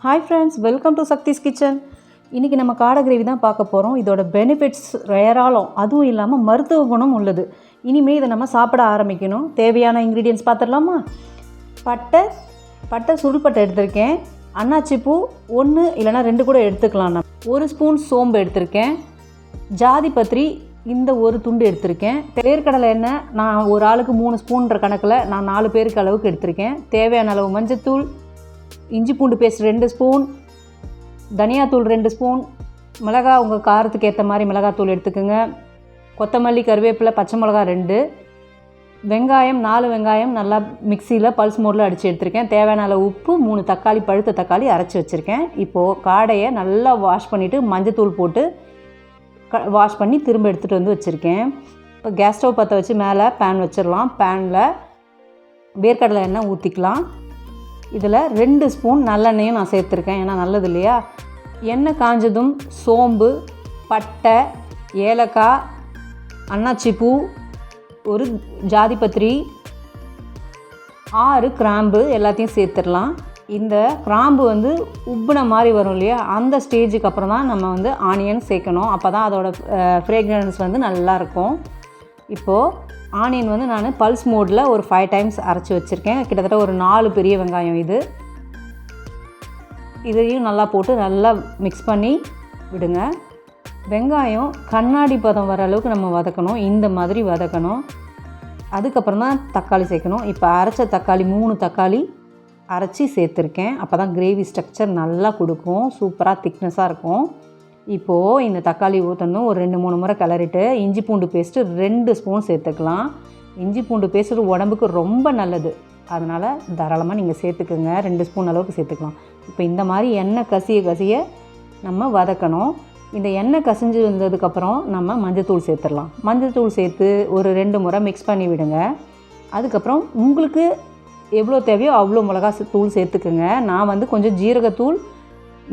Hi friends, welcome to Sakthiskitchen. இன்றைக்கி நம்ம காடை கிரேவி தான் பார்க்க போகிறோம். இதோட பெனிஃபிட்ஸ் ஏராளம், அதுவும் இல்லாமல் மருத்துவ குணம் உள்ளது. இனிமேல் இதை நம்ம சாப்பிட ஆரம்பிக்கணும். தேவையான இன்க்ரீடியன்ட்ஸ் பார்த்துடலாமா? பட்டை சுருள்பட்டை எடுத்திருக்கேன். அன்னாச்சி பூ 1 இல்லைனா 2 கூட எடுத்துக்கலாம். நான் 1 ஸ்பூன் சோம்பு எடுத்திருக்கேன். ஜாதி பத்திரி இந்த ஒரு துண்டு எடுத்திருக்கேன். வேர்க்கடலை எண்ணெய் நான் ஒரு ஆளுக்கு 3 ஸ்பூன்ற கணக்கில் நான் 4 பேருக்கு அளவுக்கு எடுத்திருக்கேன். தேவையான அளவு மஞ்சத்தூள், இஞ்சி பூண்டு பேஸ்ட் 2 ஸ்பூன், தனியாத்தூள் 2 ஸ்பூன், மிளகாய் உங்கள் காரத்துக்கு ஏற்ற மாதிரி மிளகாத்தூள் எடுத்துக்கோங்க. கொத்தமல்லி, கருவேப்பிலை, பச்சை மிளகா 2, வெங்காயம் 4 வெங்காயம் நல்லா மிக்சியில் பல்ஸ் மோடில் அடித்து எடுத்திருக்கேன். தேவையான அளவு உப்பு, 3 தக்காளி, பழுத்த தக்காளி அரைச்சி வச்சுருக்கேன். இப்போது காடையை நல்லா வாஷ் பண்ணிவிட்டு மஞ்சத்தூள் போட்டு வாஷ் பண்ணி திரும்ப எடுத்துகிட்டு வந்து வச்சுருக்கேன். இப்போ கேஸ் ஸ்டவ் பற்ற வச்சு மேலே பேன் வச்சிடலாம். பேனில் வேர்க்கடலை எண்ணெய் ஊற்றிக்கலாம். இதில் 2 ஸ்பூன் நல்லெண்ணெயும் நான் சேர்த்துருக்கேன், ஏன்னா நல்லது இல்லையா. எண்ணெய் காஞ்சதும் சோம்பு, பட்டை, ஏலக்காய், அன்னாச்சிப்பூ, ஒரு ஜாதிபத்திரி, 6 கிராம்பு எல்லாத்தையும் சேர்த்துடலாம். இந்த கிராம்பு உப்புன மாதிரி வரும் இல்லையா, அந்த ஸ்டேஜுக்கு அப்புறம் தான் நம்ம ஆனியன் சேர்க்கணும். அப்போ தான் அதோட ஃப்ரேக்ரன்ஸ் நல்லாயிருக்கும். இப்போது ஆனியன் நான் பல்ஸ் மோடில் ஒரு 5 டைம்ஸ் அரைச்சி வச்சுருக்கேன். கிட்டத்தட்ட ஒரு 4 பெரிய வெங்காயம் இதையும் நல்லா போட்டு நல்லா மிக்ஸ் பண்ணி விடுங்க. வெங்காயம் கண்ணாடி பதம் வர அளவுக்கு நம்ம வதக்கணும். இந்த மாதிரி வதக்கணும். அதுக்கப்புறம் தான் தக்காளி சேர்க்கணும். இப்போ அரைச்ச தக்காளி 3 தக்காளி அரைச்சி சேர்த்துருக்கேன். அப்போ தான் கிரேவி ஸ்ட்ரக்சர் நல்லா கொடுக்கும், சூப்பராக திக்னஸாக இருக்கும். இப்போது இந்த தக்காளி ஊற்றணும். ஒரு 2-3 முறை கிளறிட்டு இஞ்சி பூண்டு பேஸ்ட்டு 2 ஸ்பூன் சேர்த்துக்கலாம். இஞ்சி பூண்டு பேஸ்ட்டு உடம்புக்கு ரொம்ப நல்லது, அதனால் தாராளமாக நீங்கள் சேர்த்துக்குங்க. 2 ஸ்பூன் அளவுக்கு சேர்த்துக்கலாம். இப்போ இந்த மாதிரி எண்ணெய் கசிய நம்ம வதக்கணும். இந்த எண்ணெய் கசிஞ்சு வந்ததுக்கப்புறம் நம்ம மஞ்சத்தூள் சேர்த்துடலாம். மஞ்சத்தூள் சேர்த்து ஒரு 2 முறை மிக்ஸ் பண்ணி விடுங்க. அதுக்கப்புறம் உங்களுக்கு எவ்வளோ தேவையோ அவ்வளோ மிளகா தூள் சேர்த்துக்குங்க. நான் கொஞ்சம் ஜீரகத்தூள்,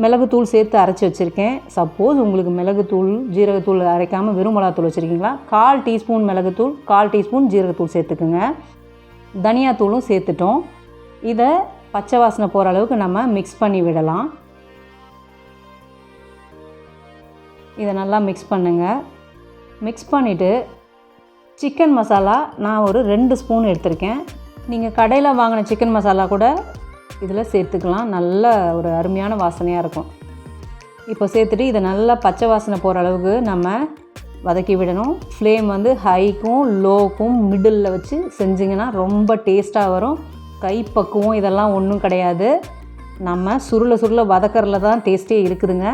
மிளகுத்தூள் சேர்த்து அரைச்சி வச்சுருக்கேன். சப்போஸ் உங்களுக்கு மிளகுத்தூள், ஜீரகத்தூள் அரைக்காமல் வெறும் மிளகாத்தூள் வச்சுருக்கீங்களா, 1/4 டீஸ்பூன் மிளகுத்தூள், 1/4 டீஸ்பூன் ஜீரகத்தூள் சேர்த்துக்குங்க. தனியாத்தூளும் சேர்த்துட்டோம். இதை பச்சை வாசனை போகிற அளவுக்கு நம்ம மிக்ஸ் பண்ணி விடலாம். இதை நல்லா மிக்ஸ் பண்ணுங்கள். மிக்ஸ் பண்ணிவிட்டு சிக்கன் மசாலா நான் ஒரு 2 ஸ்பூன் எடுத்திருக்கேன். நீங்கள் கடையில் வாங்கின சிக்கன் மசாலா கூட இதில் சேர்த்துக்கலாம். நல்ல ஒரு அருமையான வாசனையாக இருக்கும். இப்போ சேர்த்துட்டு இதை நல்லா பச்சை வாசனை போகிற அளவுக்கு நம்ம வதக்கி விடணும். ஃப்ளேம் ஹைக்கும் லோக்கும் மிடில் வச்சு செஞ்சிங்கன்னா ரொம்ப டேஸ்ட்டாக வரும். கைப்பக்குவம் இதெல்லாம் ஒன்றும் கிடையாது. நம்ம சுருள வதக்கறதுல தான் டேஸ்ட்டே இருக்குதுங்க.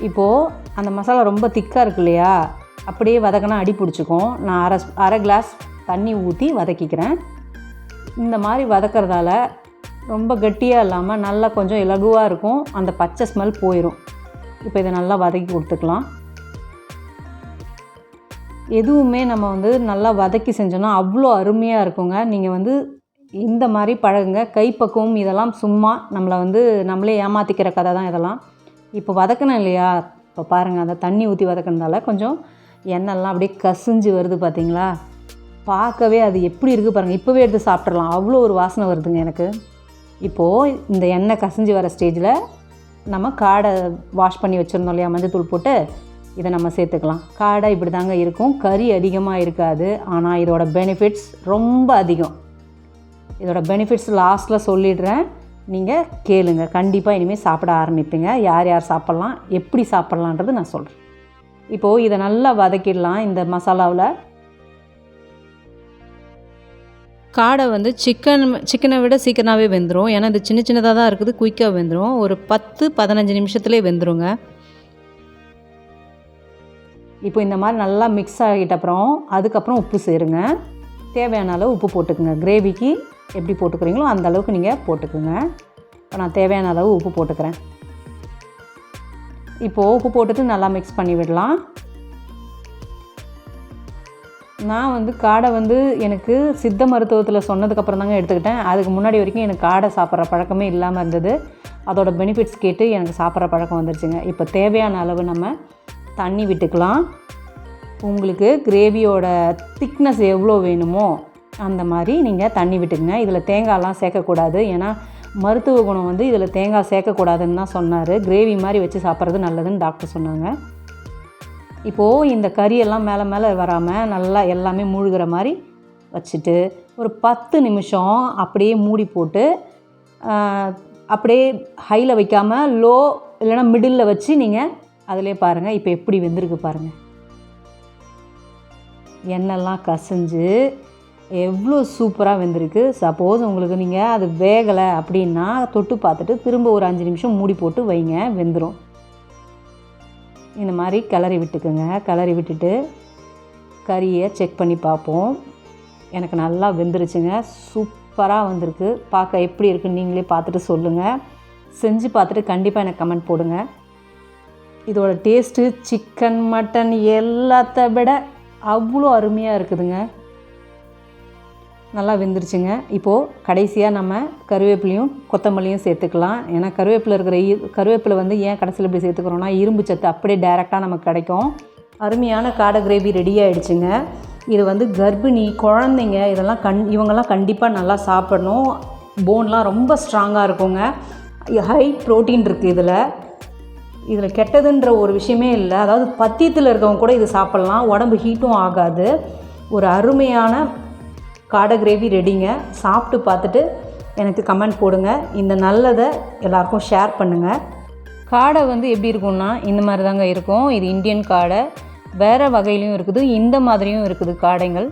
இப்போது அந்த மசாலா ரொம்ப திக்காக இருக்கு இல்லையா, அப்படியே வதக்கினா அடி பிடிச்சிக்கும். நான் அரை கிளாஸ் தண்ணி ஊற்றி வதக்கிக்கிறேன். இந்த மாதிரி வதக்கிறதால ரொம்ப கட்டியாக இல்லாமல் நல்லா கொஞ்சம் இலகுவாக இருக்கும். அந்த பச்சை ஸ்மெல் போயிடும். இப்போ இதை நல்லா வதக்கி கொடுத்துக்கலாம். எதுவுமே நம்ம நல்லா வதக்கி செஞ்சோன்னா அவ்வளோ அருமையாக இருக்குங்க. நீங்கள் இந்த மாதிரி பழகுங்க. கைப்பக்குவம் இதெல்லாம் சும்மா நம்மளே ஏமாற்றிக்கிற கதை தான் இதெல்லாம். இப்போ வதக்கணும் இல்லையா, இப்போ பாருங்கள், அந்த தண்ணி ஊற்றி வதக்கினதால கொஞ்சம் எண்ணெய்லாம் அப்படியே கசிஞ்சு வருது பார்த்தீங்களா. பார்க்கவே அது எப்படி இருக்குது பாருங்கள். இப்போவே எடுத்து சாப்பிட்றலாம், அவ்வளோ ஒரு வாசனை வருதுங்க எனக்கு. இப்போது இந்த எண்ணெய் கசிஞ்சு வர ஸ்டேஜில் நம்ம காடை வாஷ் பண்ணி வச்சுருந்தோம் இல்லையா, மஞ்சத்தூள் போட்டு இதை நம்ம சேர்த்துக்கலாம். காடை இப்படி தாங்க இருக்கும், கறி அதிகமாக இருக்காது. ஆனால் இதோட பெனிஃபிட்ஸ் ரொம்ப அதிகம். இதோட பெனிஃபிட்ஸ் லாஸ்ட்டில் சொல்லிடுறேன், நீங்கள் கேளுங்க. கண்டிப்பாக இனிமேல் சாப்பிட ஆரம்பிப்பீங்க. யார் சாப்பிட்லாம், எப்படி சாப்பிட்லான்றது நான் சொல்கிறேன். இப்போது இதை நல்லா வதக்கிடலாம். இந்த மசாலாவில் காடை சிக்கனை விட சீக்கிரமாகவே வெந்துடும். ஏன்னா இது சின்னதாக தான் இருக்குது, குயிக்காக வெந்துடும். ஒரு 10-15 நிமிஷத்துலேயே வெந்துருங்க. இப்போ இந்த மாதிரி நல்லா மிக்ஸ் ஆகிட்ட அதுக்கப்புறம் உப்பு சேருங்க. தேவையான அளவு உப்பு போட்டுக்குங்க. கிரேவிக்கு எப்படி போட்டுக்கிறீங்களோ அந்த அளவுக்கு நீங்கள் போட்டுக்குங்க. இப்போ நான் தேவையான அளவு உப்பு போட்டுக்கிறேன். இப்போது உப்பு போட்டுட்டு நல்லா மிக்ஸ் பண்ணி விடலாம். நான் காடை எனக்கு சித்த மருத்துவத்தில் சொன்னதுக்கப்புறம் தாங்க எடுத்துக்கிட்டேன். அதுக்கு முன்னாடி வரைக்கும் எனக்கு காடை சாப்பிட்ற பழக்கமே இல்லாமல் இருந்தது. அதோட பெனிஃபிட்ஸ் கேட்டு எனக்கு சாப்பிட்ற பழக்கம் வந்துருச்சுங்க. இப்போ தேவையான அளவு நம்ம தண்ணி விட்டுக்கலாம். உங்களுக்கு கிரேவியோட திக்னஸ் எவ்வளோ வேணுமோ அந்த மாதிரி நீங்கள் தண்ணி விட்டுக்குங்க. இதில் தேங்காயெலாம் சேர்க்கக்கூடாது, ஏன்னா மருத்துவ குணம் வந்து இதில் தேங்காய் சேர்க்கக்கூடாதுன்னு தான் சொன்னார். கிரேவி மாதிரி வச்சு சாப்பிட்றது நல்லதுன்னு டாக்டர் சொன்னாங்க. இப்போது இந்த கறியெல்லாம் மேலே மேலே வராமல் நல்லா எல்லாமே மூழ்கிற மாதிரி வச்சுட்டு ஒரு 10 நிமிஷம் அப்படியே மூடி போட்டு அப்படியே ஹையில் வைக்காமல் லோ இல்லைனா மிடில் வச்சு நீங்கள் அதிலே பாருங்கள். இப்போ எப்படி வெந்திருக்கு பாருங்கள். எண்ணெய்லாம் கசிஞ்சு எவ்வளோ சூப்பராக வெந்திருக்கு. சப்போஸ் உங்களுக்கு நீங்கள் அது வேகலை அப்படின்னா தொட்டு பார்த்துட்டு திரும்ப ஒரு 5 நிமிஷம் மூடி போட்டு வைங்க, வெந்துடும். இந்த மாதிரி கிளறி விட்டுக்குங்க. கிளறி விட்டுட்டு கறியை செக் பண்ணி பார்ப்போம். எனக்கு நல்லா வெந்துருச்சுங்க. சூப்பராக வந்திருக்கு. பார்க்க எப்படி இருக்குன்னு நீங்களே பார்த்துட்டு சொல்லுங்கள். செஞ்சு பார்த்துட்டு கண்டிப்பாக எனக்கு கமெண்ட் போடுங்க. இதோட டேஸ்ட்டு சிக்கன் மட்டன் எல்லாத்த விட அவ்வளோ அருமையாக இருக்குதுங்க. நல்லா வெந்துருச்சுங்க. இப்போது கடைசியாக நம்ம கருவேப்பிலையும் கொத்தமல்லியும் சேர்த்துக்கலாம். ஏன்னா கருவேப்பிலை வந்து ஏன் கடைசியில் இப்படி சேர்த்துக்கிறோன்னா இரும்பு சத்து அப்படியே டைரெக்டாக நமக்கு கிடைக்கும். அருமையான காடை கிரேவி ரெடி ஆகிடுச்சுங்க. இது வந்து கர்ப்பிணி குழந்தைங்க இவங்கெல்லாம் கண்டிப்பாக நல்லா சாப்பிடணும். போன்லாம் ரொம்ப ஸ்ட்ராங்காக இருக்குங்க. ஹை ப்ரோட்டீன் இருக்குது இதில் கெட்டதுன்ற ஒரு விஷயமே இல்லை. அதாவது பத்தியத்தில் இருக்கவங்க கூட இது சாப்பிட்லாம், உடம்பு ஹீட்டும் ஆகாது. ஒரு அருமையான காடை கிரேவி ரெடிங்க. சாப்பிட்டு பார்த்துட்டு எனக்கு கமெண்ட் போடுங்க. இந்த நல்லதை எல்லாருக்கும் ஷேர் பண்ணுங்கள். காடை வந்து எப்படி இருக்கும்னா இந்த மாதிரி தாங்க இருக்கும். இது இந்தியன் காடை. வேறு வகையிலையும் இருக்குது, இந்த மாதிரியும் இருக்குது காடைகள்.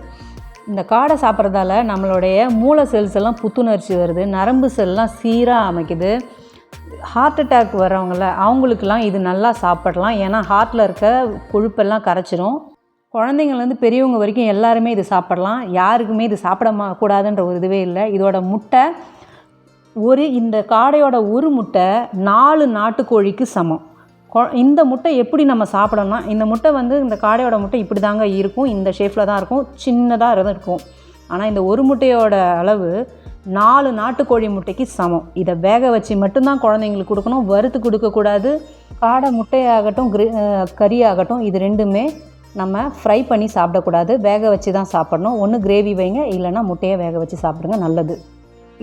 இந்த காடை சாப்பிட்றதால நம்மளுடைய மூளை செல்ஸ் எல்லாம் புத்துணர்ச்சி வருது, நரம்பு செல்லாம் சீராக அமைக்குது. ஹார்ட் அட்டாக் வரவங்கள அவங்களுக்கெல்லாம் இது நல்லா சாப்பிடலாம். ஏன்னா ஹார்ட்டில் இருக்க கொழுப்பெல்லாம் கரைச்சிரும். குழந்தைங்கள்லேருந்து பெரியவங்க வரைக்கும் எல்லாருமே இது சாப்பிடலாம். யாருக்குமே இது சாப்பிட கூடாதுன்ற ஒரு இதுவே இல்லை. இதோட முட்டை இந்த காடையோட ஒரு முட்டை 4 நாட்டுக்கோழிக்கு சமம். இந்த முட்டை எப்படி நம்ம சாப்பிடணும்னா, இந்த முட்டை வந்து இந்த காடையோட முட்டை இப்படி தாங்க இருக்கும். இந்த ஷேப்பில் தான் இருக்கும், சின்னதாக இருக்கும். ஆனால் இந்த ஒரு முட்டையோட அளவு 4 நாட்டுக்கோழி முட்டைக்கு சமம். இதை வேக வச்சு மட்டும்தான் குழந்தைங்களுக்கு கொடுக்கணும், வறுத்து கொடுக்கக்கூடாது. காடை முட்டையாகட்டும் கறியாகட்டும் இது ரெண்டுமே நம்ம ஃப்ரை பண்ணி சாப்பிடக்கூடாது, வேக வச்சு தான் சாப்பிடணும். ஒன்று கிரேவி வைங்க, இல்லைன்னா முட்டையை வேக வச்சு சாப்பிடுங்க, நல்லது.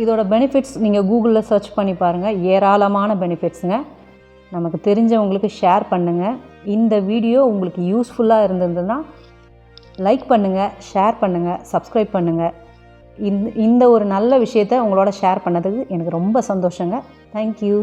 இதோட பெனிஃபிட்ஸ் நீங்கள் கூகுளில் சர்ச் பண்ணி பாருங்கள். ஏராளமான பெனிஃபிட்ஸுங்க. நமக்கு தெரிஞ்சவங்களுக்கு ஷேர் பண்ணுங்கள். இந்த வீடியோ உங்களுக்கு யூஸ்ஃபுல்லாக இருந்ததுன்னா லைக் பண்ணுங்கள், ஷேர் பண்ணுங்கள், சப்ஸ்கிரைப் பண்ணுங்கள். இந்த ஒரு நல்ல விஷயத்தை உங்களோட ஷேர் பண்ணதுக்கு எனக்கு ரொம்ப சந்தோஷங்க. தேங்க்யூ.